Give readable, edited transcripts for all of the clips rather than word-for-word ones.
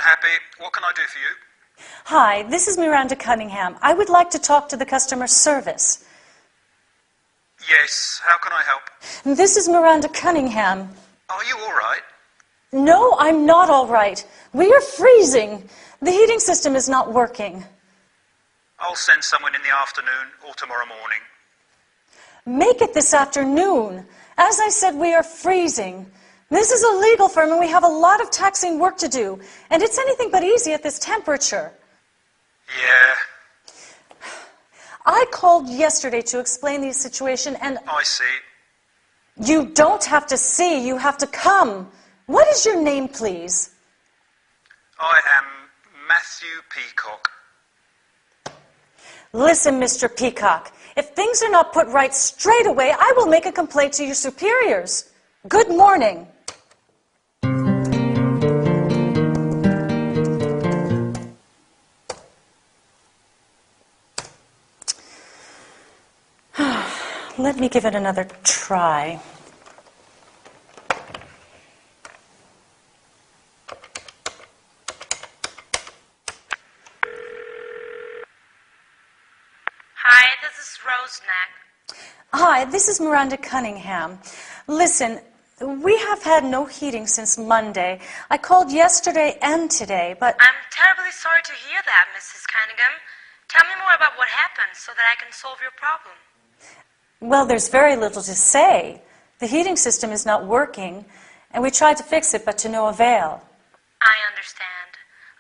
Happy. What can I do for you? Hi, this is Miranda Cunningham. I would like to talk to the customer service. Yes, how can I help? This is Miranda Cunningham. Are you all right? No, I'm not all right. We are freezing. The heating system is not working. I'll send someone in the afternoon or tomorrow morning. Make it this afternoon. As I said, we are freezing. This is a legal firm and we have a lot of taxing work to do. And it's anything but easy at this temperature. Yeah. I called yesterday to explain the situation and... I see. You don't have to see, you have to come. What is your name, please? I am Matthew Peacock. Listen, Mr. Peacock, if things are not put right straight away, I will make a complaint to your superiors. Good morning. Let me give it another try. Hi, this is Rose Neck. Hi, this is Miranda Cunningham. Listen, we have had no heating since Monday. I called yesterday and today, but... I'm terribly sorry to hear that, Mrs. Cunningham. Tell me more about what happened so that I can solve your problem. Well, there's very little to say. The heating system is not working, and we tried to fix it, but to no avail. I understand.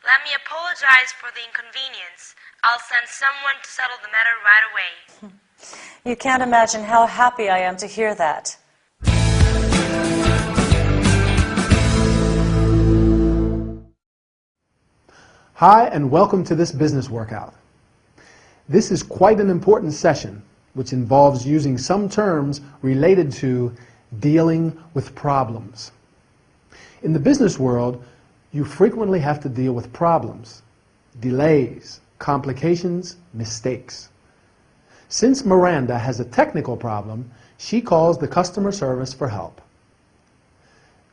Let me apologize for the inconvenience. I'll send someone to settle the matter right away. You can't imagine how happy I am to hear that. Hi, and welcome to this business workout. This is quite an important session, which involves using some terms related to dealing with problems. In the business world, you frequently have to deal with problems, delays, complications, mistakes. Since Miranda has a technical problem, she calls the customer service for help.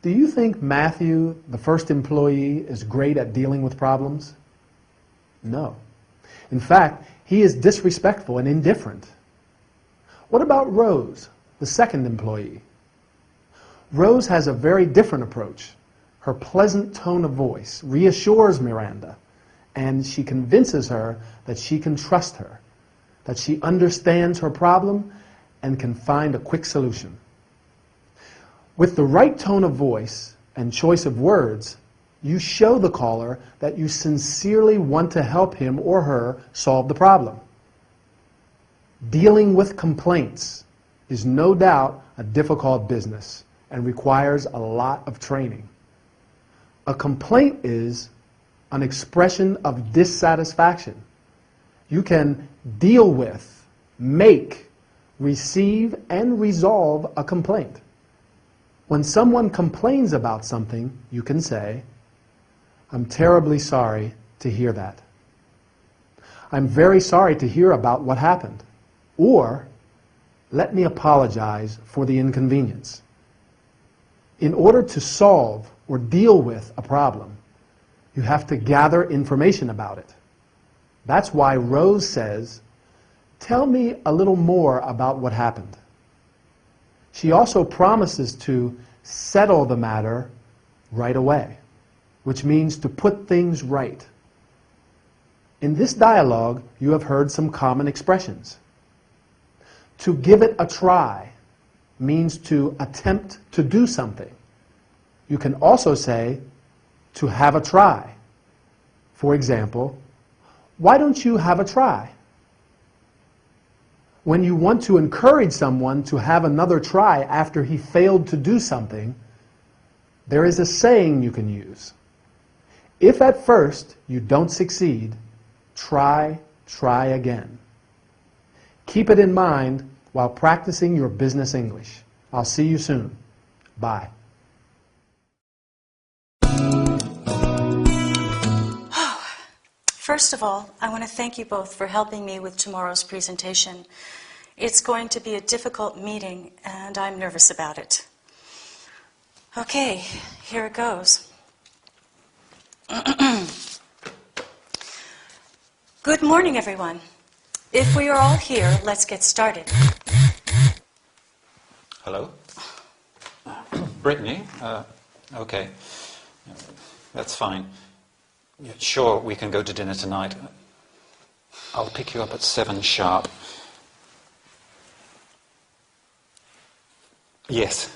Do you think Matthew, the first employee, is great at dealing with problems? No. In fact, he is disrespectful and indifferent. What about Rose, the second employee? Rose has a very different approach. Her pleasant tone of voice reassures Miranda, and she convinces her that she can trust her, that she understands her problem and can find a quick solution. With the right tone of voice and choice of words, you show the caller that you sincerely want to help him or her solve the problem. Dealing with complaints is no doubt a difficult business and requires a lot of training. A complaint is an expression of dissatisfaction. You can deal with, make, receive, and resolve a complaint. When someone complains about something, you can say, "I'm terribly sorry to hear that. I'm very sorry to hear about what happened." Or, "Let me apologize for the inconvenience." In order to solve or deal with a problem, you have to gather information about it. That's why Rose says, "Tell me a little more about what happened." She also promises to settle the matter right away, which means to put things right. In this dialogue, you have heard some common expressions. To give it a try means to attempt to do something. You can also say to have a try. For example, "Why don't you have a try?" When you want to encourage someone to have another try after he failed to do something, there is a saying you can use. If at first you don't succeed, try again. Keep it in mind while practicing your business English. I'll see you soon. Bye. First of all, I want to thank you both for helping me with tomorrow's presentation. It's going to be a difficult meeting, and I'm nervous about it. Okay, here it goes. Good morning, everyone. If we are all here, let's get started. Hello? Brittany? Okay. That's fine. Yeah, sure, we can go to dinner tonight. I'll pick you up at 7 sharp. Yes.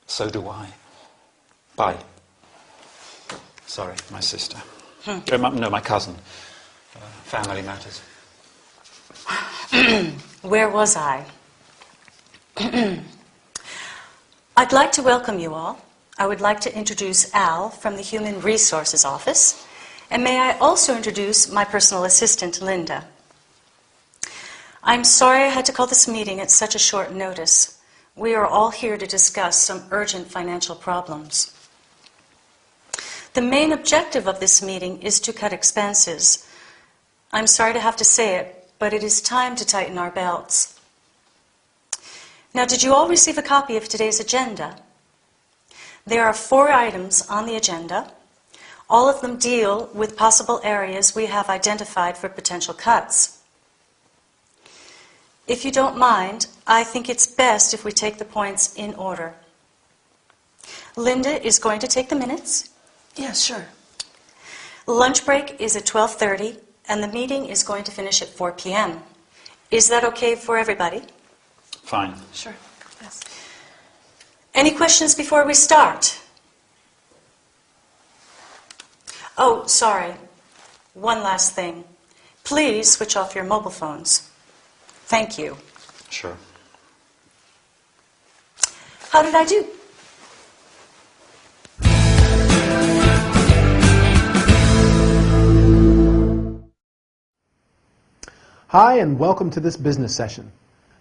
So do I. Bye. Sorry, my sister. No, my cousin. Family matters. Where was I? I'd like to welcome you all. I would like to introduce Al from the Human Resources Office. And may I also introduce my personal assistant, Linda. I'm sorry I had to call this meeting at such a short notice. We are all here to discuss some urgent financial problems. The main objective of this meeting is to cut expenses. I'm sorry to have to say it, but it is time to tighten our belts. Now, did you all receive a copy of today's agenda? There are 4 items on the agenda. All of them deal with possible areas we have identified for potential cuts. If you don't mind, I think it's best if we take the points in order. Linda is going to take the minutes. Yeah, sure. Lunch break is at 12:30, and the meeting is going to finish at 4 p.m. Is that okay for everybody? Fine. Sure. Yes. Any questions before we start? Oh, sorry. One last thing. Please switch off your mobile phones. Thank you. Sure. How did I do? Hi, and welcome to this business session.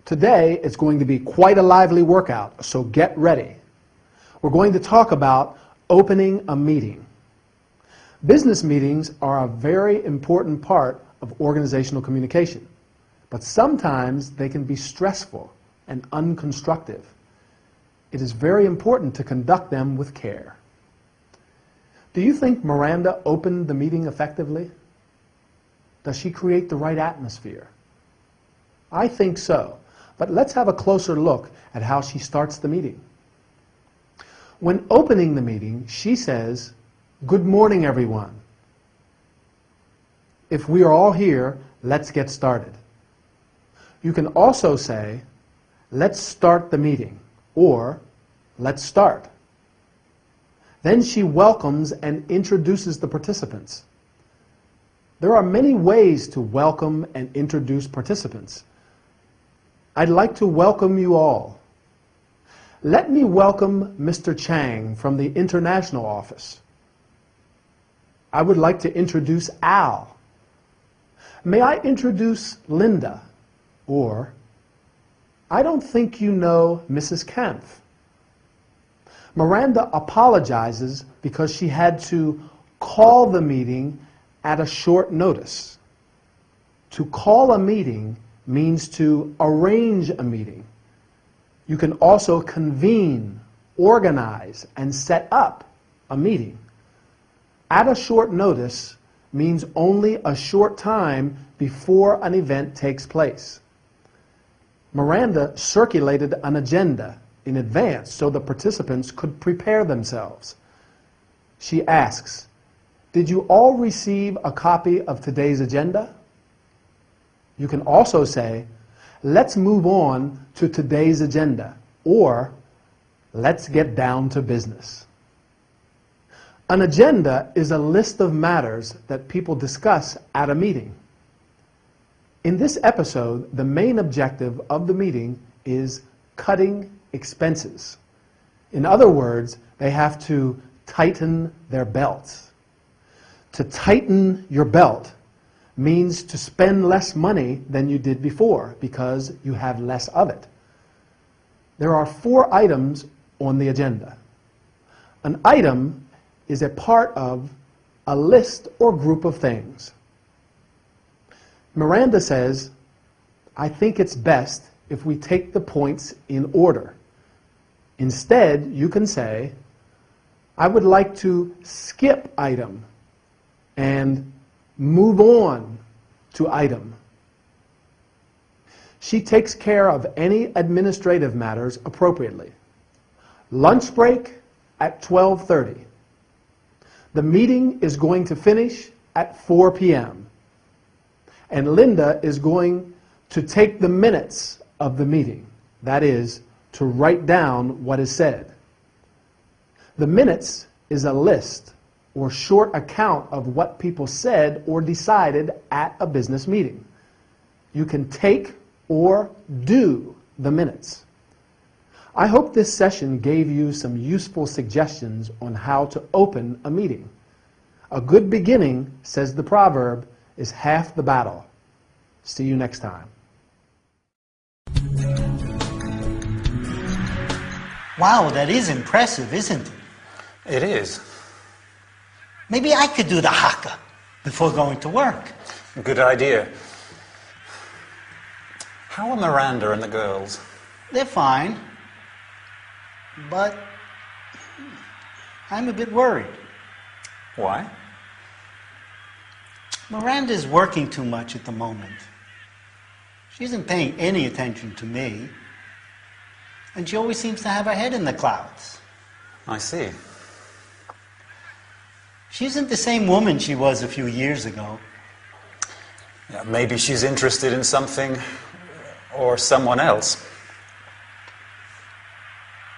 Today, it's going to be quite a lively workout, so get ready. We're going to talk about opening a meeting. Business meetings are a very important part of organizational communication, but sometimes they can be stressful and unconstructive. It is very important to conduct them with care. Do you think Miranda opened the meeting effectively? Does she create the right atmosphere? I think so, but let's have a closer look at how she starts the meeting. When opening the meeting, she says, "Good morning, everyone. If we are all here, let's get started." You can also say, "Let's start the meeting," or "Let's start." Then she welcomes and introduces the participants. There are many ways to welcome and introduce participants. I'd like to welcome you all. Let me welcome Mr. Chang from the International Office. I would like to introduce Al. May I introduce Linda? Or, I don't think you know Mrs. Kampf. Miranda apologizes because she had to call the meeting at a short notice. To call a meeting means to arrange a meeting. You can also convene, organize, and set up a meeting. At a short notice means only a short time before an event takes place. Miranda circulated an agenda in advance so the participants could prepare themselves. She asks, "Did you all receive a copy of today's agenda?" You can also say, "Let's move on to today's agenda," or "Let's get down to business." An agenda is a list of matters that people discuss at a meeting. In this episode, the main objective of the meeting is cutting expenses. In other words, they have to tighten their belts. To tighten your belt means to spend less money than you did before because you have less of it. There are 4 items on the agenda. An item is a part of a list or group of things. Miranda says, "I think it's best if we take the points in order." Instead, you can say, "I would like to skip item," and Move on to item. She takes care of any administrative matters appropriately. Lunch break at 12:30. The meeting is going to finish at 4 p.m. And Linda is going to take the minutes of the meeting. That is, to write down what is said. The minutes is a list or short account of what people said or decided at a business meeting. You can take or do the minutes. I hope this session gave you some useful suggestions on how to open a meeting. A good beginning, says the proverb, is half the battle. See you next time. Wow, that is impressive, isn't it? It is. Maybe I could do the haka before going to work. Good idea. How are Miranda and the girls? They're fine. But I'm a bit worried. Why? Miranda's working too much at the moment. She isn't paying any attention to me. And she always seems to have her head in the clouds. I see. She isn't the same woman she was a few years ago. Yeah, maybe she's interested in something or someone else.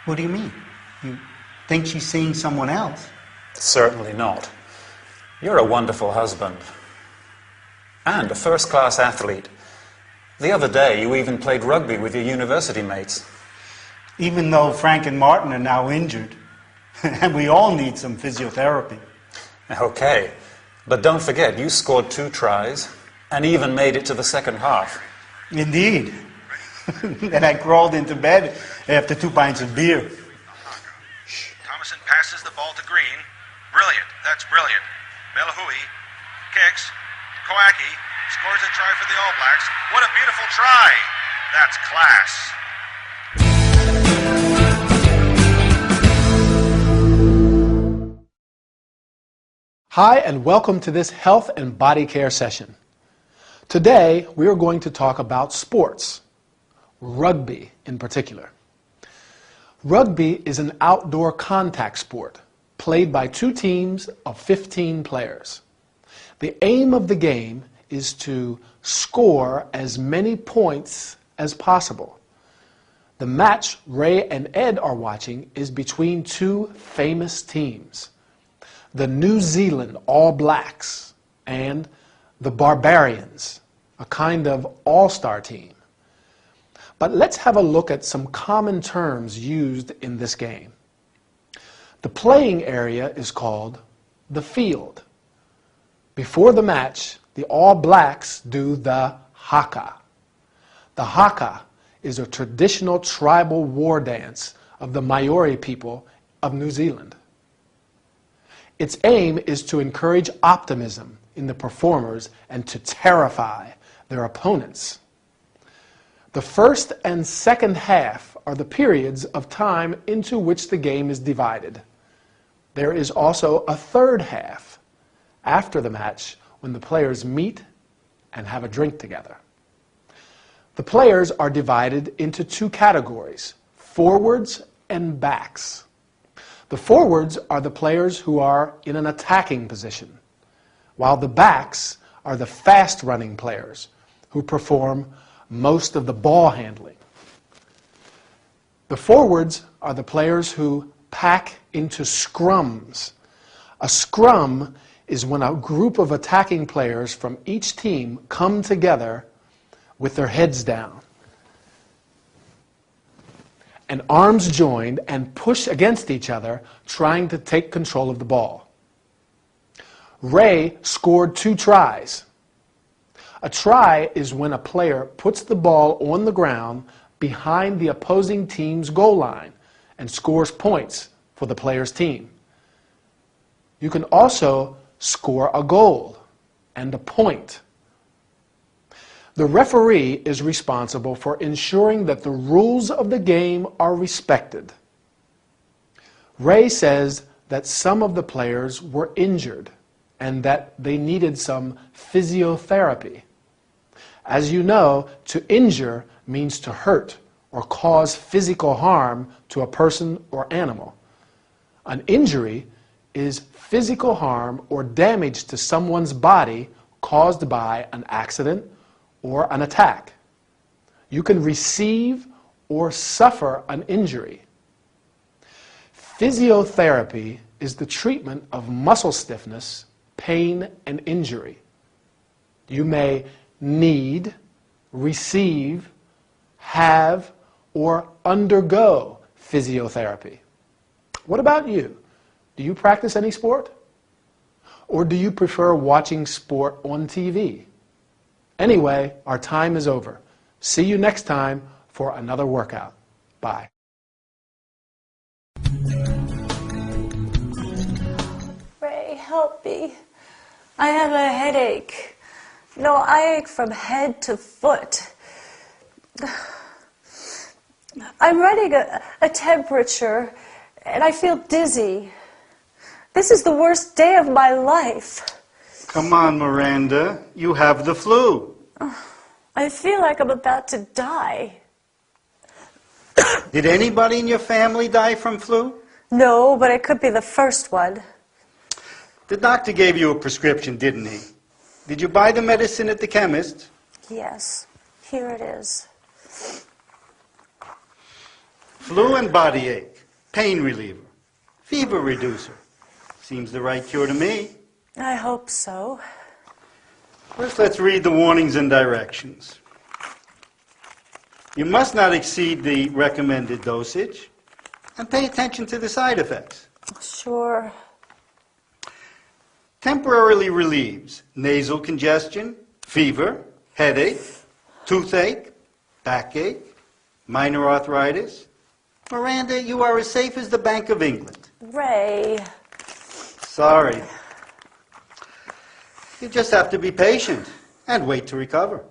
What do you mean? You think she's seeing someone else? Certainly not. You're a wonderful husband. And a first-class athlete. The other day, you even played rugby with your university mates. Even though Frank and Martin are now injured. And we all need some physiotherapy. Okay. But don't forget, you scored 2 tries and even made it to the second half. Indeed. And I crawled into bed after 2 pints of beer. Thomason passes the ball to Green. Brilliant. That's brilliant. Melahui kicks. Kowaki scores a try for the All Blacks. What a beautiful try. That's class. Hi, and welcome to this health and body care session. Today, we are going to talk about sports, rugby in particular. Rugby is an outdoor contact sport played by 2 teams of 15 players. The aim of the game is to score as many points as possible. The match Ray and Ed are watching is between 2 famous teams, the New Zealand All Blacks and the Barbarians, a kind of all-star team. But let's have a look at some common terms used in this game. The playing area is called the field. Before the match, the All Blacks do the haka. The haka is a traditional tribal war dance of the Maori people of New Zealand. Its aim is to encourage optimism in the performers and to terrify their opponents. The first and second half are the periods of time into which the game is divided. There is also a third half after the match when the players meet and have a drink together. The players are divided into 2 categories, forwards and backs. The forwards are the players who are in an attacking position, while the backs are the fast-running players who perform most of the ball handling. The forwards are the players who pack into scrums. A scrum is when a group of attacking players from each team come together with their heads down and arms joined and push against each other, trying to take control of the ball. Ray scored 2 tries. A try is when a player puts the ball on the ground behind the opposing team's goal line and scores points for the player's team. You can also score a goal and a point. The referee is responsible for ensuring that the rules of the game are respected. Ray says that some of the players were injured and that they needed some physiotherapy. As you know, to injure means to hurt or cause physical harm to a person or animal. An injury is physical harm or damage to someone's body caused by an accident or an attack. You can receive or suffer an injury. Physiotherapy is the treatment of muscle stiffness, pain, and injury. You may need, receive, have, or undergo physiotherapy. What about you? Do you practice any sport? Or do you prefer watching sport on TV? Anyway, our time is over. See you next time for another workout. Bye. Ray, help me. I have a headache. No, I ache from head to foot. I'm running a temperature, and I feel dizzy. This is the worst day of my life. Come on, Miranda. You have the flu. I feel like I'm about to die. Did anybody in your family die from flu? No, but it could be the first one. The doctor gave you a prescription, didn't he? Did you buy the medicine at the chemist? Yes, here it is. Flu and body ache, pain reliever, fever reducer. Seems the right cure to me. I hope so. First, let's read the warnings and directions. You must not exceed the recommended dosage, and pay attention to the side effects. Sure. Temporarily relieves nasal congestion, fever, headache, toothache, backache, minor arthritis. Miranda, you are as safe as the Bank of England. Ray. Sorry. You just have to be patient and wait to recover.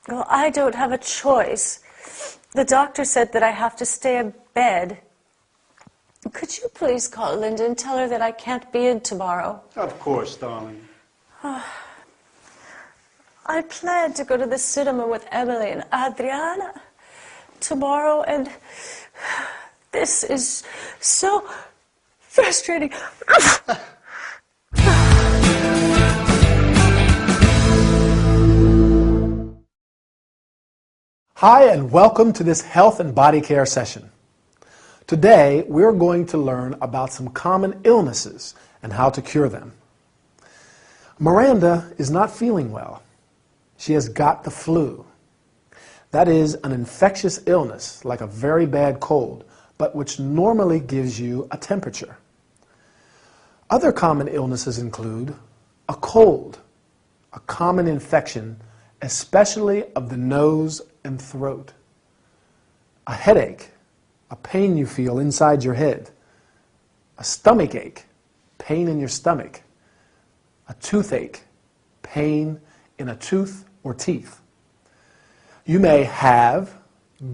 Well, I don't have a choice. The doctor said that I have to stay in bed. Could you please call Linda and tell her that I can't be in tomorrow? Of course, darling. I plan to go to the cinema with Emily and Adriana tomorrow, and this is so frustrating. Hi, and welcome to this health and body care session. Today, we're going to learn about some common illnesses and how to cure them. Miranda is not feeling well. She has got the flu. That is an infectious illness, like a very bad cold, but which normally gives you a temperature. Other common illnesses include a cold, a common infection, especially of the nose and throat, a headache, a pain you feel inside your head, a stomach ache, pain in your stomach, a toothache, pain in a tooth or teeth. You may have,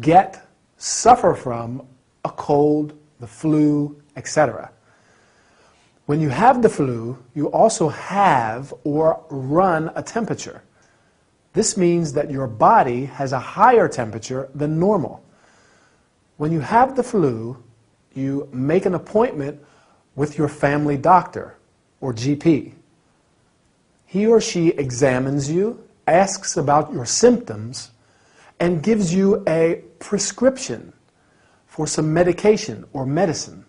get, suffer from a cold, the flu, etc. When you have the flu, you also have or run a temperature. This means that your body has a higher temperature than normal. When you have the flu, you make an appointment with your family doctor or GP. He or she examines you, asks about your symptoms, and gives you a prescription for some medication or medicine.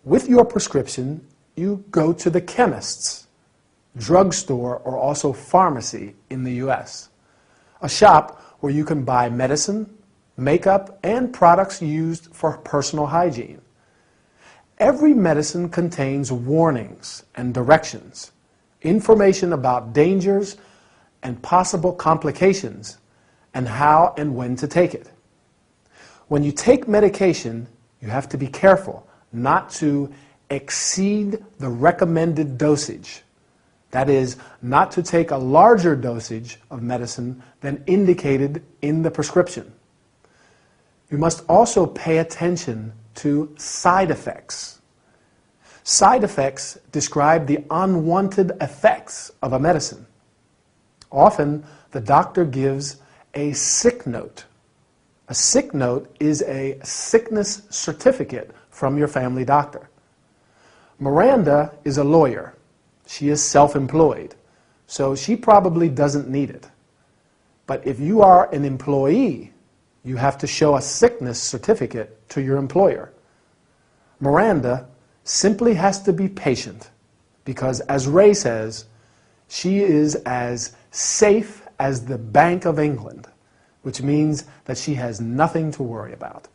With your prescription, you go to the chemist's, drugstore, or also pharmacy in the U.S., a shop where you can buy medicine, makeup, and products used for personal hygiene. Every medicine contains warnings and directions, information about dangers and possible complications, and how and when to take it. When you take medication, you have to be careful not to exceed the recommended dosage. That is, not to take a larger dosage of medicine than indicated in the prescription. You must also pay attention to side effects. Side effects describe the unwanted effects of a medicine. Often, the doctor gives a sick note. A sick note is a sickness certificate from your family doctor. Miranda is a lawyer. She is self-employed, so she probably doesn't need it. But if you are an employee, you have to show a sickness certificate to your employer. Miranda simply has to be patient because, as Ray says, she is as safe as the Bank of England, which means that she has nothing to worry about.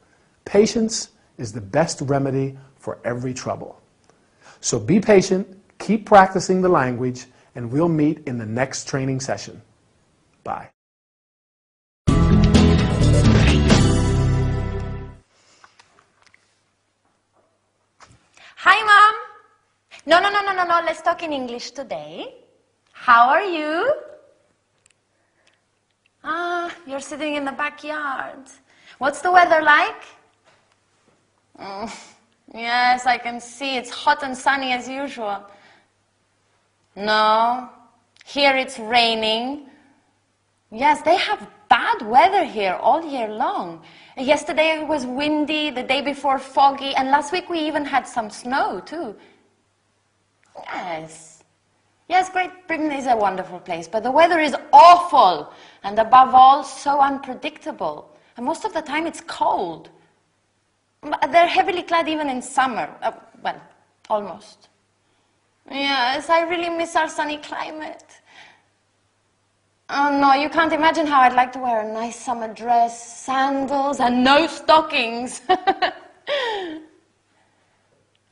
Patience is the best remedy for every trouble. So be patient, keep practicing the language, and we'll meet in the next training session. Bye. Hi, Mom. No. Let's talk in English today. How are you? You're sitting in the backyard. What's the weather like? Yes, I can see. It's hot and sunny as usual. No, here it's raining. Yes, they have bad weather here all year long. Yesterday it was windy, the day before foggy, and last week we even had some snow too. Yes, Great Britain is a wonderful place, but the weather is awful, and above all, so unpredictable. And most of the time it's cold. They're heavily clad even in summer. Well, almost. Yes, I really miss our sunny climate. Oh no, you can't imagine how I'd like to wear a nice summer dress, sandals, and no stockings. No,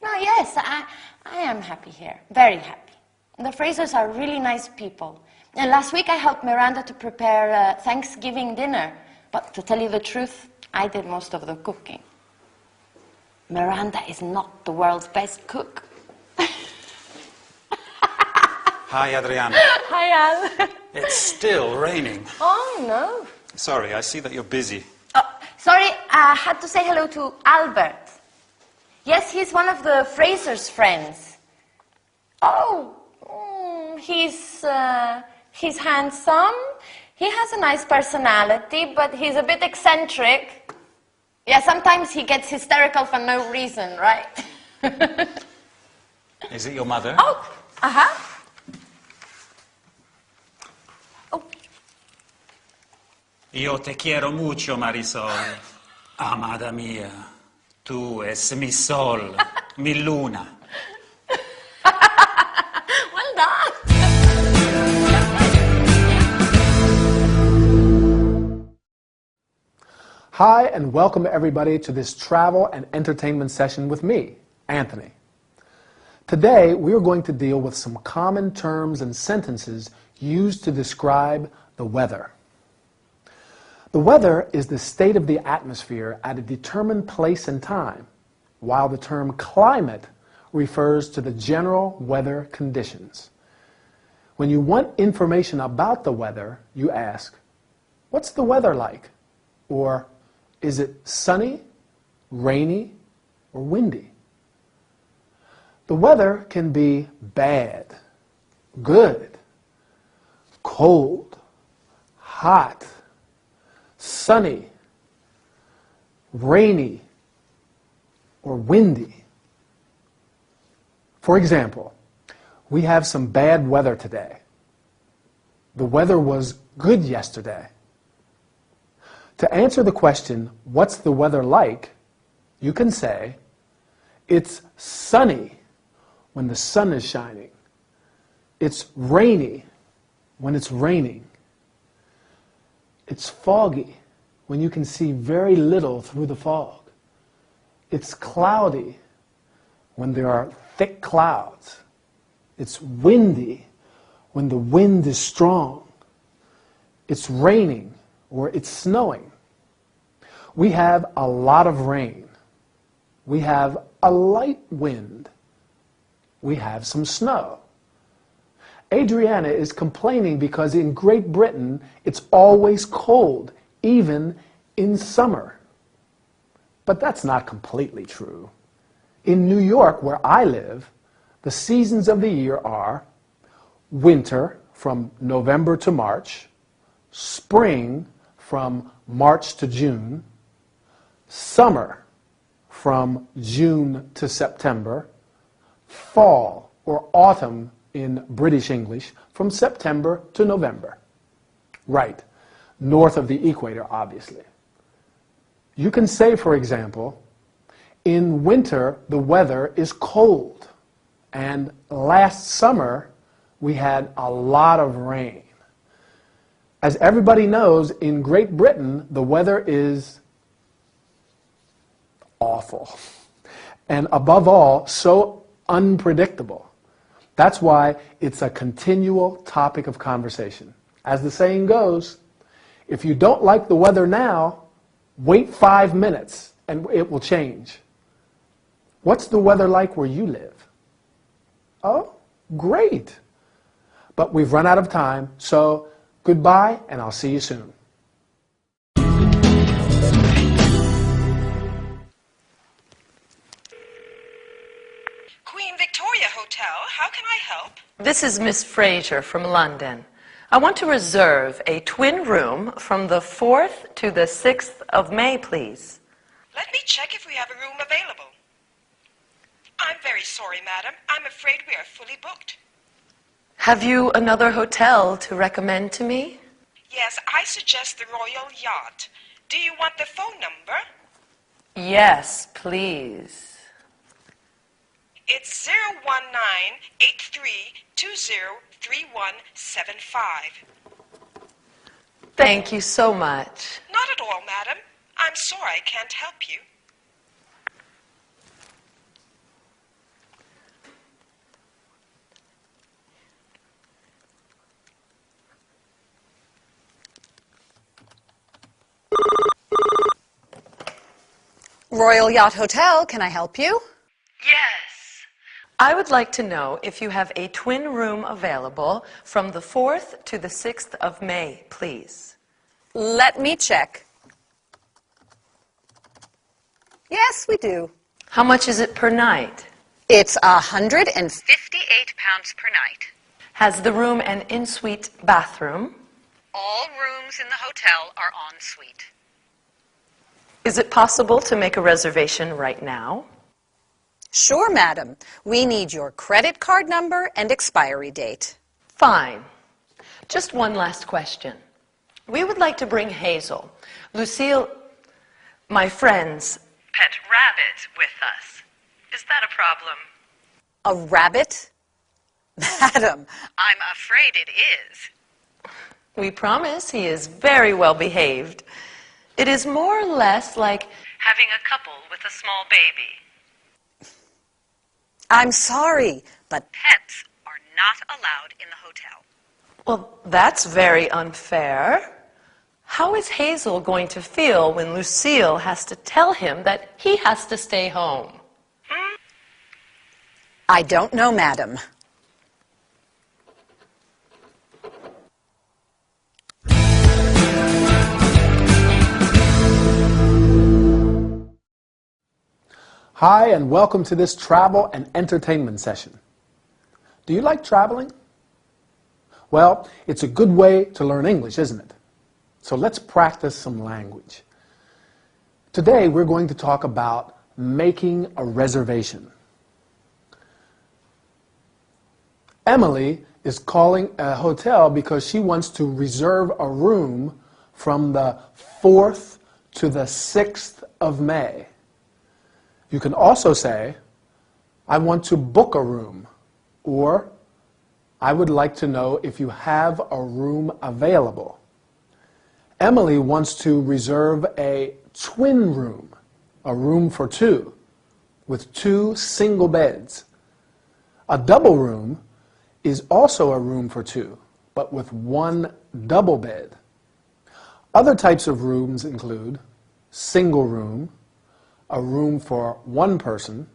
yes, I am happy here, very happy. The Frasers are really nice people. And last week I helped Miranda to prepare Thanksgiving dinner. But to tell you the truth, I did most of the cooking. Miranda is not the world's best cook. Hi, Adriana. Hi, Al. It's still raining. Oh, no. Sorry, I see that you're busy. Sorry, I had to say hello to Albert. Yes, he's one of the Frasers' friends. Oh, he's handsome. He has a nice personality, but he's a bit eccentric. Yeah, sometimes he gets hysterical for no reason, right? Is it your mother? Oh, uh-huh. Oh. Yo te quiero mucho, Marisol. Amada mía, tú es mi sol, mi luna. Well done. Hi, and welcome everybody to this travel and entertainment session with me, Anthony. Today, we are going to deal with some common terms and sentences used to describe the weather. The weather is the state of the atmosphere at a determined place and time, while the term climate refers to the general weather conditions. When you want information about the weather, you ask, "What's the weather like?" Or, "Is it sunny, rainy, or windy?" The weather can be bad, good, cold, hot, sunny, rainy, or windy. For example, we have some bad weather today. The weather was good yesterday. To answer the question, "What's the weather like?" you can say, "It's sunny when the sun is shining. It's rainy when it's raining. It's foggy when you can see very little through the fog. It's cloudy when there are thick clouds. It's windy when the wind is strong. It's raining or it's snowing." We have a lot of rain. We have a light wind. We have some snow. Adriana is complaining because in Great Britain it's always cold, even in summer. But that's not completely true. In New York, where I live, the seasons of the year are winter from November to March, spring from March to June, summer from June to September, fall or autumn in British English from September to November. Right, north of the equator, obviously. You can say, for example, in winter the weather is cold, and last summer we had a lot of rain. As everybody knows, in Great Britain the weather is awful, and above all, so unpredictable. That's why it's a continual topic of conversation. As the saying goes, if you don't like the weather now, wait 5 minutes and it will change. What's the weather like where you live? Oh, great. But we've run out of time, so goodbye and I'll see you soon. Queen Victoria Hotel, how can I help? This is Miss Fraser from London. I want to reserve a twin room from the 4th to the 6th of May, please. Let me check if we have a room available. I'm very sorry, madam. I'm afraid we are fully booked. Have you another hotel to recommend to me? Yes, I suggest the Royal Yacht. Do you want the phone number? Yes, please. It's 019-8320-3175. Thank you so much. Not at all, madam. I'm sorry I can't help you. Royal Yacht Hotel, can I help you? Yes. I would like to know if you have a twin room available from the 4th to the 6th of May, please. Let me check. Yes, we do. How much is it per night? It's £158 per night. Has the room an en-suite bathroom? All rooms in the hotel are en suite. Is it possible to make a reservation right now? Sure, madam. We need your credit card number and expiry date. Fine. Just one last question. We would like to bring Hazel, Lucille, my friend's pet rabbit, with us. Is that a problem? A rabbit? Madam, I'm afraid it is. We promise he is very well behaved. It is more or less like having a couple with a small baby. I'm sorry, but pets are not allowed in the hotel. Well, that's very unfair. How is Hazel going to feel when Lucille has to tell him that he has to stay home? I don't know, madam. Hi, and welcome to this travel and entertainment session. Do you like traveling? Well, it's a good way to learn English, isn't it? So let's practice some language. Today we're going to talk about making a reservation. Emily is calling a hotel because she wants to reserve a room from the 4th to the 6th of May. You can also say, I want to book a room, or I would like to know if you have a room available. Emily wants to reserve a twin room, a room for two, with 2 single beds. A double room is also a room for 2, but with 1 double bed. Other types of rooms include single room, a room for 1 person,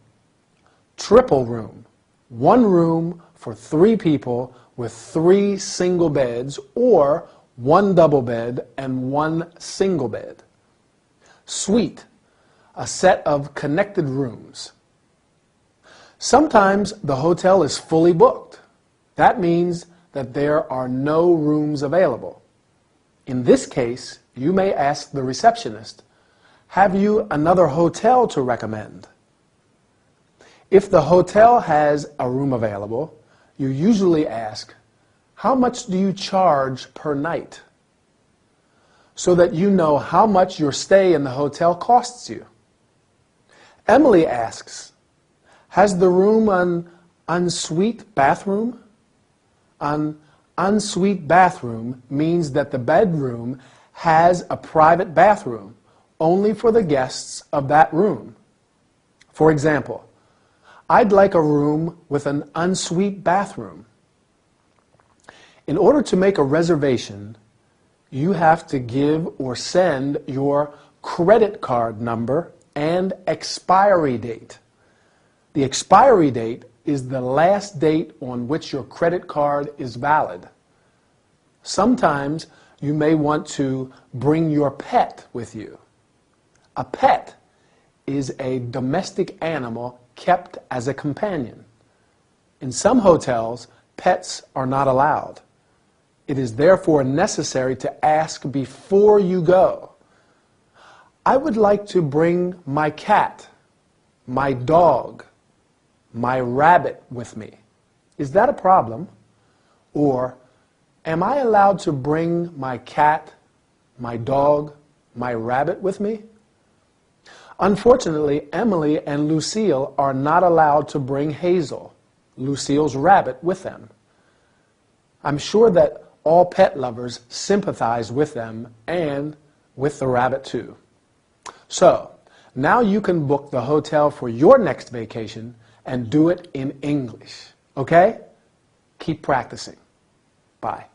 triple room, 1 room for 3 people with 3 single beds, or 1 double bed and 1 single bed. Suite, a set of connected rooms. Sometimes the hotel is fully booked. That means that there are no rooms available. In this case, you may ask the receptionist, "Have you another hotel to recommend?" If the hotel has a room available, you usually ask, "How much do you charge per night?" so that you know how much your stay in the hotel costs you. Emily asks, "Has the room an ensuite bathroom?" An ensuite bathroom means that the bedroom has a private bathroom only for the guests of that room. For example, "I'd like a room with an ensuite bathroom." In order to make a reservation, you have to give or send your credit card number and expiry date. The expiry date is the last date on which your credit card is valid. Sometimes you may want to bring your pet with you. A pet is a domestic animal kept as a companion. In some hotels, pets are not allowed. It is therefore necessary to ask before you go. "I would like to bring my cat, my dog, my rabbit with me. Is that a problem?" Or, "Am I allowed to bring my cat, my dog, my rabbit with me?" Unfortunately, Emily and Lucille are not allowed to bring Hazel, Lucille's rabbit, with them. I'm sure that all pet lovers sympathize with them and with the rabbit too. So, now you can book the hotel for your next vacation and do it in English. Okay? Keep practicing. Bye.